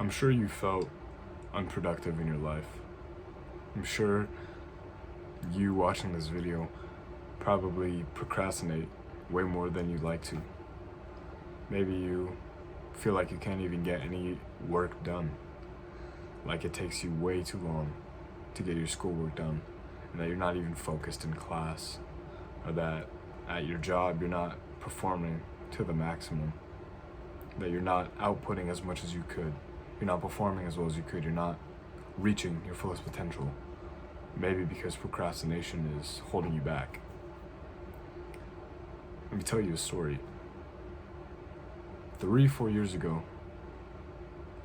I'm sure you felt unproductive in your life. I'm sure you watching this video probably procrastinate way more than you'd like to. Maybe you feel like you can't even get any work done. Like it takes you way too long to get your schoolwork done, and that you're not even focused in class, or that at your job you're not performing to the maximum, that you're not outputting as much as you could, you're not performing as well as you could, you're not reaching your fullest potential. Maybe because procrastination is holding you back. Let me tell you a story. 3-4 years ago,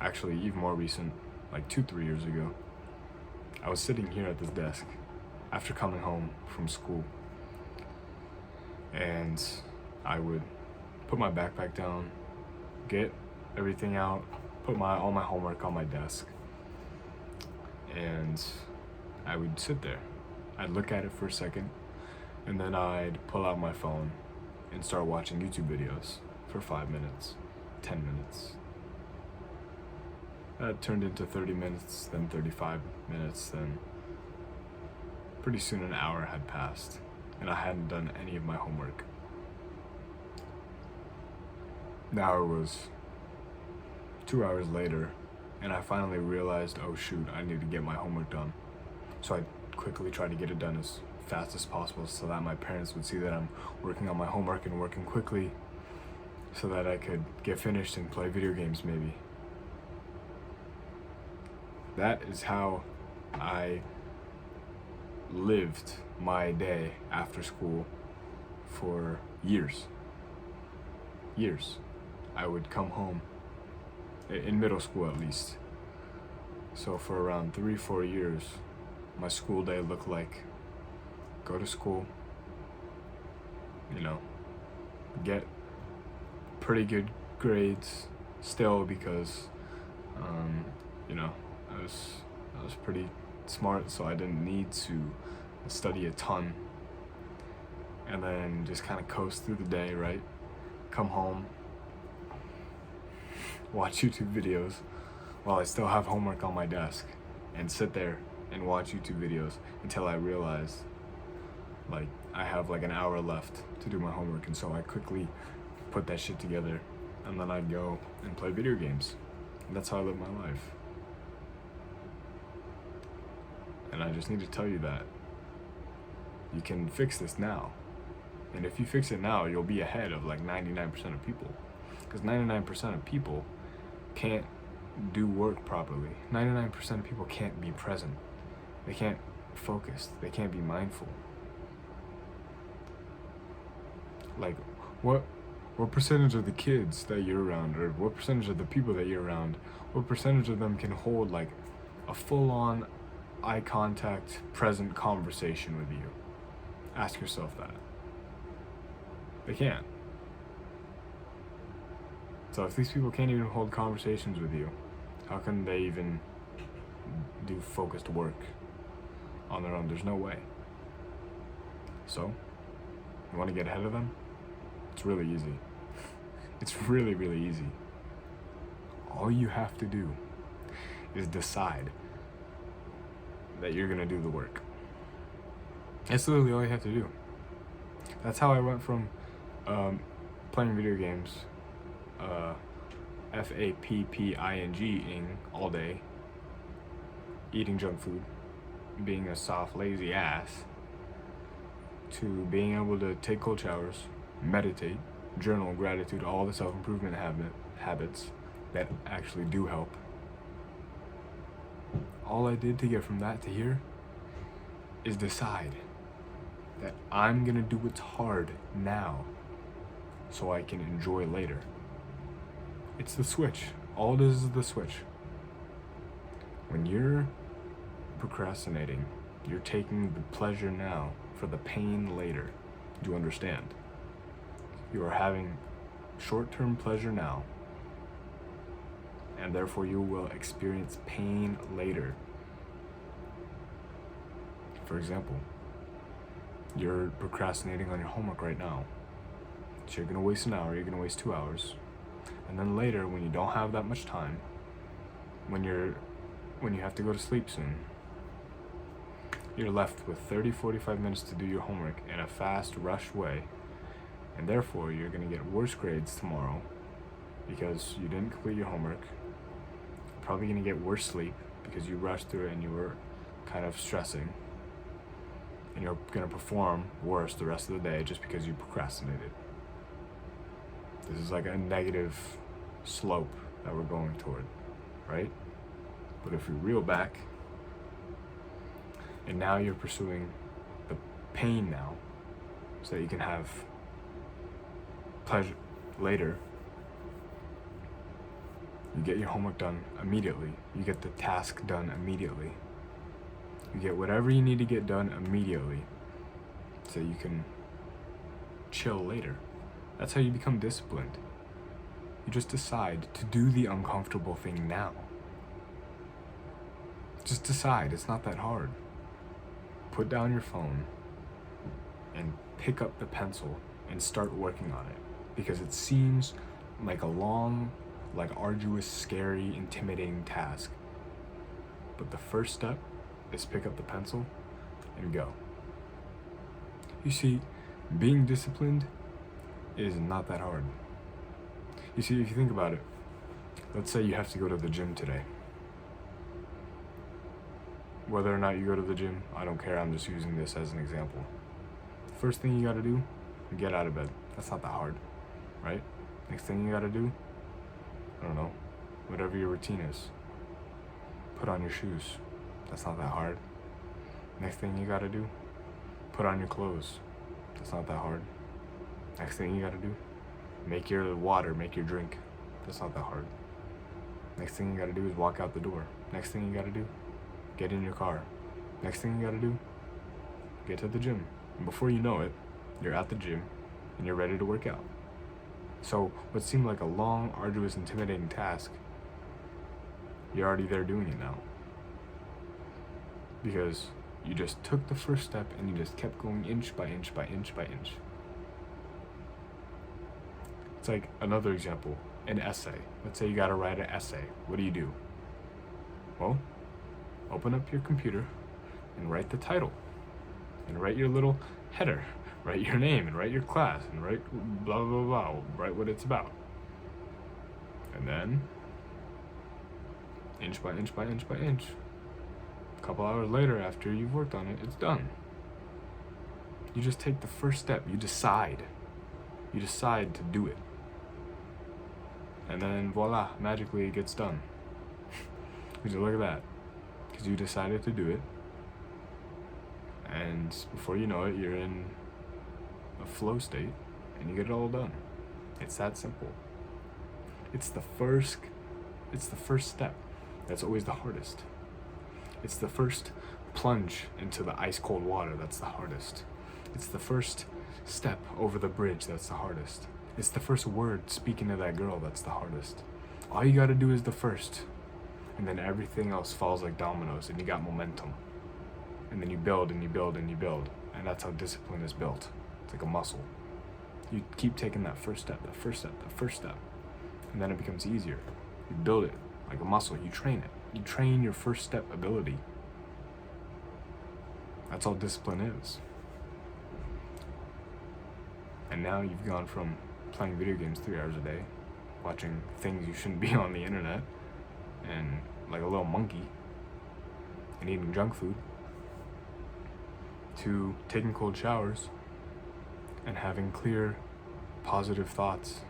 actually even more recent, like 2-3 years ago, I was sitting here at this desk after coming home from school, and I would put my backpack down, get everything out, put all my homework on my desk, and I would sit there. I'd look at it for a second, and then I'd pull out my phone and start watching YouTube videos for 5 minutes, 10 minutes. That turned into 30 minutes, then 35 minutes, then pretty soon an hour had passed, and I hadn't done any of my homework. The hour was 2 hours later, and I finally realized, oh shoot, I need to get my homework done. So I quickly tried to get it done as fast as possible so that my parents would see that I'm working on my homework and working quickly so that I could get finished and play video games maybe. That is how I lived my day after school for years. Years. I would come home, in middle school at least. So for around 3-4 years, my school day looked like go to school, get pretty good grades still because, I was pretty smart, so I didn't need to study a ton. And then just kind of coast through the day, right? Come home, watch YouTube videos while I still have homework on my desk, and sit there and watch YouTube videos until I realize I have an hour left to do my homework, and so I quickly put that shit together, and then I'd go and play video games. And that's how I live my life. And I just need to tell you that you can fix this now. And if you fix it now, you'll be ahead of 99% of people. Because 99% of people can't do work properly. 99% of people can't be present. They can't focus. They can't be mindful. What percentage of the kids that you're around, or what percentage of the people that you're around, what percentage of them can hold a full-on eye contact, present conversation with you? Ask yourself that. They can't. So if these people can't even hold conversations with you, how can they even do focused work on their own? There's no way. So, you want to get ahead of them? It's really easy. It's really, really easy. All you have to do is decide that you're gonna do the work. That's literally all you have to do. That's how I went from playing video games, fapping all day, eating junk food, being a soft, lazy ass, to being able to take cold showers, meditate, journal, gratitude, all the self-improvement habits that actually do help. All I did to get from that to here is decide that I'm gonna do what's hard now so I can enjoy later. It's the switch. All it is the switch. When you're procrastinating, you're taking the pleasure now for the pain later. Do you understand? You are having short-term pleasure now, and therefore you will experience pain later. For example, you're procrastinating on your homework right now. So you're gonna waste an hour, you're gonna waste 2 hours. And then later, when you don't have that much time, when you have to go to sleep soon, you're left with 30-45 minutes to do your homework in a fast, rush way, and therefore you're going to get worse grades tomorrow because you didn't complete your homework. You're probably going to get worse sleep because you rushed through it and you were kind of stressing, and you're going to perform worse the rest of the day just because you procrastinated. This is like a negative slope that we're going toward, right? But if we reel back, and now you're pursuing the pain now so that you can have pleasure later, you get your homework done immediately. You get the task done immediately. You get whatever you need to get done immediately so you can chill later. That's how you become disciplined. You just decide to do the uncomfortable thing now. Just decide. It's not that hard. Put down your phone and pick up the pencil and start working on it, because it seems like a long, like arduous, scary, intimidating task. But the first step is pick up the pencil and go. You see, being disciplined is not that hard. You see, if you think about it, let's say you have to go to the gym today. Whether or not you go to the gym, I don't care. I'm just using this as an example. First thing you gotta do, get out of bed. That's not that hard, right? Next thing you gotta do, I don't know, whatever your routine is. Put on your shoes. That's not that hard. Next thing you gotta do, put on your clothes. That's not that hard. Next thing you gotta do, make your water, make your drink. That's not that hard. Next thing you gotta do is walk out the door. Next thing you gotta do, get in your car. Next thing you gotta do, get to the gym. And before you know it, you're at the gym and you're ready to work out. So what seemed like a long, arduous, intimidating task, you're already there doing it now. Because you just took the first step and you just kept going inch by inch by inch by inch. It's like another example, an essay. Let's say you gotta write an essay. What do? Well, open up your computer and write the title. And write your little header. Write your name and write your class and write blah, blah, blah. Write what it's about. And then, inch by inch by inch by inch, a couple hours later after you've worked on it, it's done. You just take the first step. You decide. You decide to do it. And then voila, magically it gets done. Because look at that. Because you decided to do it. And before you know it, you're in a flow state and you get it all done. It's that simple. It's the first step that's always the hardest. It's the first plunge into the ice cold water that's the hardest. It's the first step over the bridge that's the hardest. It's the first word speaking to that girl that's the hardest. All you gotta do is the first, and then everything else falls like dominoes and you got momentum. And then you build and you build and you build. And that's how discipline is built. It's like a muscle. You keep taking that first step, that first step, that first step. And then it becomes easier. You build it like a muscle. You train it. You train your first step ability. That's all discipline is. And now you've gone from playing video games 3 hours a day, watching things you shouldn't be on the internet, and like a little monkey, and eating junk food, to taking cold showers and having clear, positive thoughts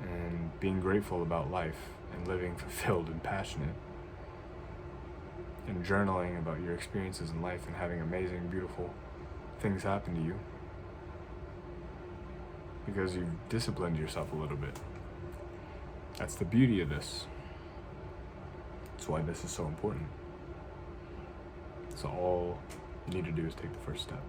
and being grateful about life and living fulfilled and passionate and journaling about your experiences in life and having amazing, beautiful things happen to you because you've disciplined yourself a little bit. That's the beauty of this. That's why this is so important. So all you need to do is take the first step.